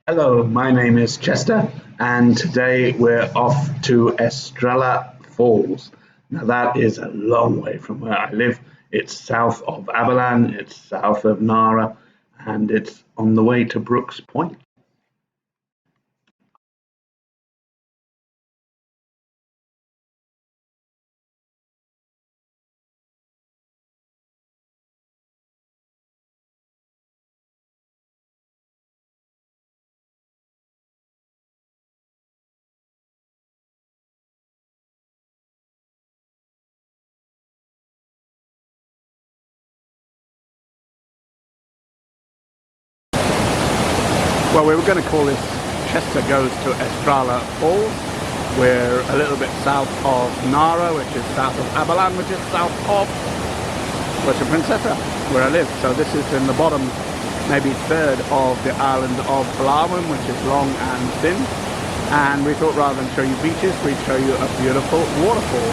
Hello, my name is Chester, and today we're off to Estrella Falls. Now, that is a long way from where I live. It's south of Abilene, it's south of Narra, and it's on the way to Brooks Point. Well, we were going to call this Chester Goes to Estrella Falls. We're a little bit south of Narra, which is south of Abilene, which is south of Puerto Princesa, where I live. So this is in the bottom, maybe third of the island of Palawan, which is long and thin. And we thought rather than show you beaches, we'd show you a beautiful waterfall.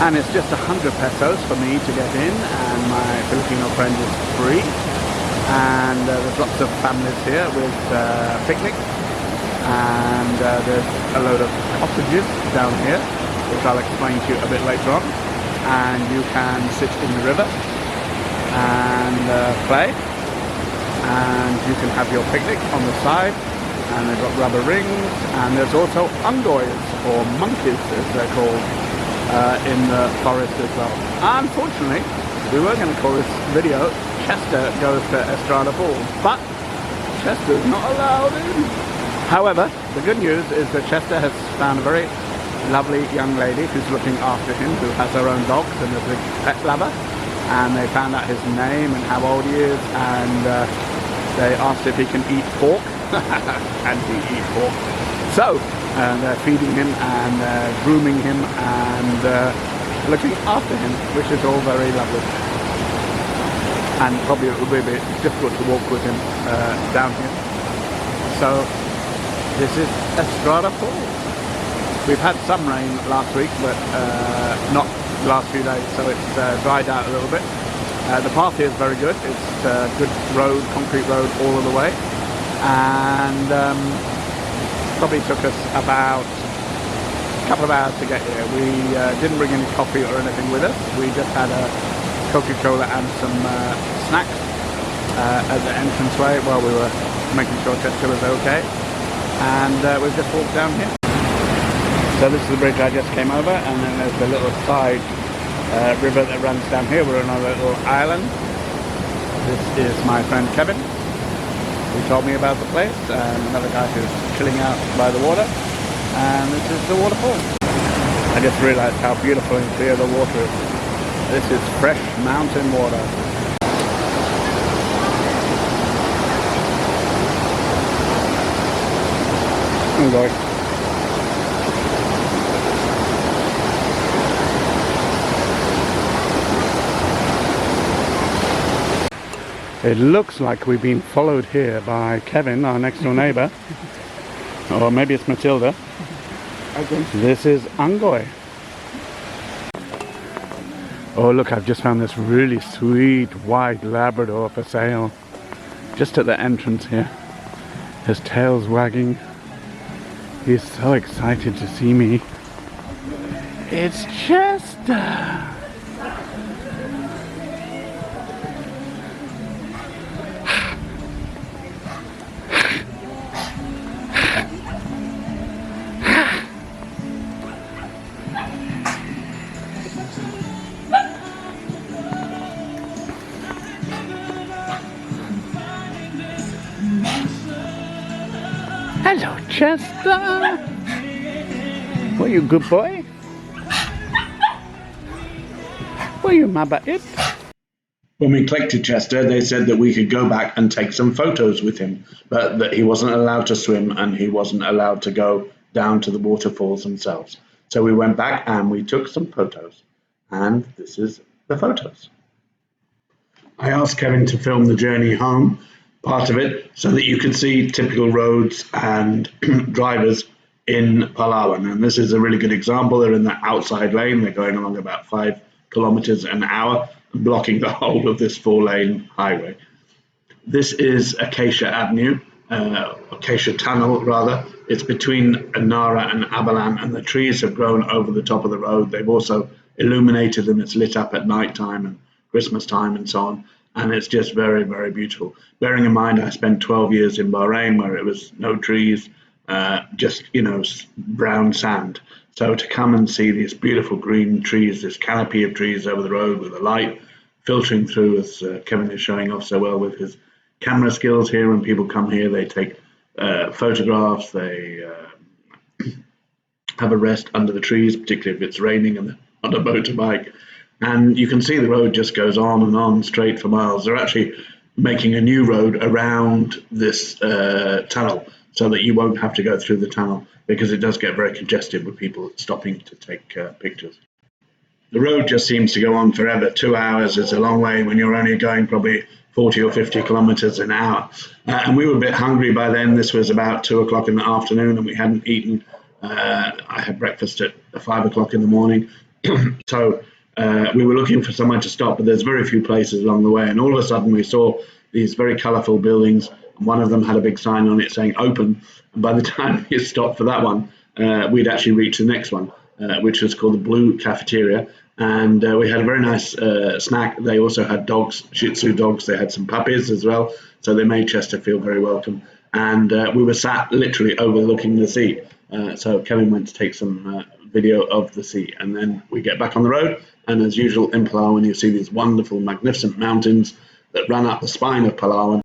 And it's just 100 pesos for me to get in, and my Filipino friend is free. And there's lots of families here with picnics, and there's a load of cottages down here, which I'll explain to you a bit later on. And you can sit in the river and play, and you can have your picnic on the side, and they've got rubber rings, and there's also ungoys, or monkeys as they're called, in the forest as well. Unfortunately, we were going to call this video Chester Goes to Estrella Falls, but Chester's not allowed in. However, the good news is that Chester has found a very lovely young lady who's looking after him, who has her own dogs and is a big pet lover, and they found out his name and how old he is, and they asked if he can eat pork. Can he eat pork? So they're feeding him and grooming him and looking after him, which is all very lovely. And probably it will be a bit difficult to walk with him down here. So this is Estrella Falls. We've had some rain last week, but not the last few days, so it's dried out a little bit. The path here is very good. It's a good road, concrete road all of the way, and probably took us about a couple of hours to get here. We didn't bring any coffee or anything with us. We just had a Coca-Cola and some snacks at the entranceway while we were making sure Chester was okay, and we've just walked down here. So this is the bridge I just came over, and then there's the little side river that runs down here. We're on a little island. This is my friend Kevin, who told me about the place, and another guy who's chilling out by the water, and this is the waterfall. I just realized how beautiful and clear the water is. This is fresh mountain water. Oh boy. It looks like we've been followed here by Kevin, our next door neighbor. Or maybe it's Matilda. This is Angoy. Oh look, I've just found this really sweet white Labrador for sale. Just at the entrance here. His tail's wagging. He's so excited to see me. It's Chester! Hello, Chester. Were you a good boy? Were you mabba it? When we collected Chester, they said that we could go back and take some photos with him, but that he wasn't allowed to swim and he wasn't allowed to go down to the waterfalls themselves. So we went back and we took some photos, and this is the photos. I asked Kevin to film the journey home, part of it, so that you could see typical roads and drivers in Palawan. And this is a really good example. They're in the outside lane. They're going along about 5 kilometers an hour, blocking the whole of this 4-lane highway. This is Acacia Avenue, acacia tunnel rather. It's between Narra and Abalan, and the trees have grown over the top of the road. They've also illuminated them. It's lit up at night time and Christmas time and so on. And it's just very, very beautiful. Bearing in mind, I spent 12 years in Bahrain where it was no trees, just, brown sand. So to come and see these beautiful green trees, this canopy of trees over the road with the light filtering through, as Kevin is showing off so well with his camera skills here. When people come here, they take photographs, they have a rest under the trees, particularly if it's raining and on a motorbike. And you can see the road just goes on and on straight for miles. They're actually making a new road around this tunnel so that you won't have to go through the tunnel, because it does get very congested with people stopping to take pictures. The road just seems to go on forever. 2 hours is a long way when you're only going probably 40 or 50 kilometers an hour. And we were a bit hungry by then. This was about 2 o'clock in the afternoon and we hadn't eaten. I had breakfast at 5 o'clock in the morning. So we were looking for somewhere to stop, but there's very few places along the way. And all of a sudden we saw these very colorful buildings. One of them had a big sign on it saying open. And by the time you stopped for that one, we'd actually reached the next one, which was called the Blue Cafeteria. And we had a very nice snack. They also had dogs, Shih Tzu dogs. They had some puppies as well. So they made Chester feel very welcome. And we were sat literally overlooking the sea. So Kevin went to take some video of the sea. And then we get back on the road. And as usual in Palawan, you see these wonderful, magnificent mountains that run up the spine of Palawan.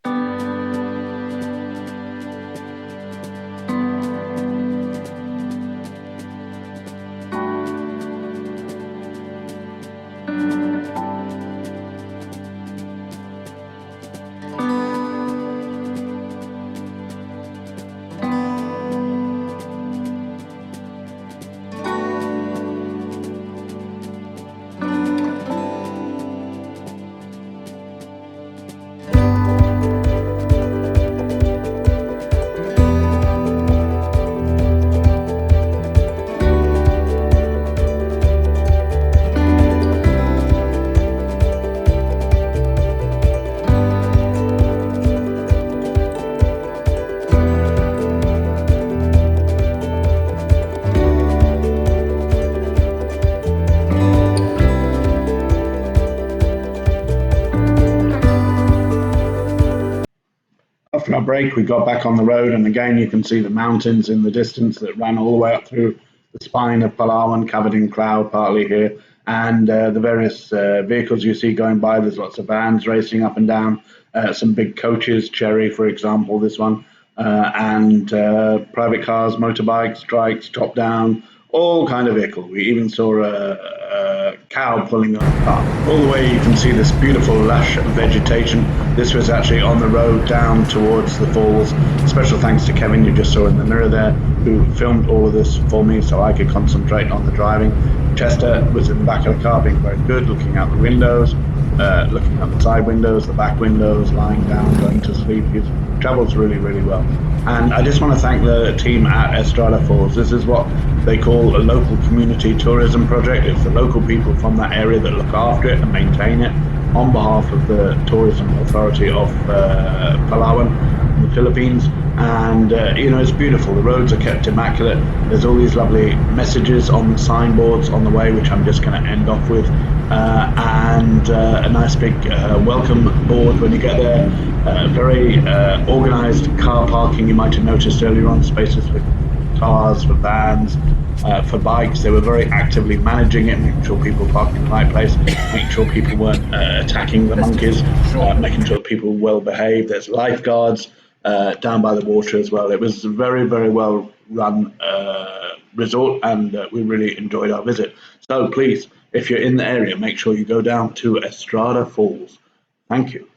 After our break, we got back on the road, and again, you can see the mountains in the distance that ran all the way up through the spine of Palawan, covered in cloud partly here, and the various vehicles you see going by. There's lots of vans racing up and down, some big coaches, Cherry, for example, this one, and private cars, motorbikes, trikes, top down, all kind of vehicle. We even saw a cow pulling a cart. All the way you can see this beautiful lush vegetation. This was actually on the road down towards the falls. Special thanks to Kevin, you just saw in the mirror there, who filmed all of this for me so I could concentrate on the driving. Chester was in the back of the car being very good, looking out the windows, looking out the side windows, the back windows, lying down, going to sleep. He travels really, really well. And I just want to thank the team at Estrella Falls. This is what they call a local community tourism project. It's the local people from that area that look after it and maintain it on behalf of the Tourism Authority of Palawan in the Philippines. And it's beautiful. The roads are kept immaculate. There's all these lovely messages on the signboards on the way, which I'm just going to end off with, and a nice big welcome board when you get there. Very organized car parking. You might have noticed earlier on, spaces for cars, for vans, for bikes. They were very actively managing it, making sure people parked in the right place, making sure people weren't attacking the monkeys, making sure people were well behaved. There's lifeguards down by the water as well. It was a very, very well run resort, and we really enjoyed our visit. So please, if you're in the area, make sure you go down to Estrella Falls. Thank you.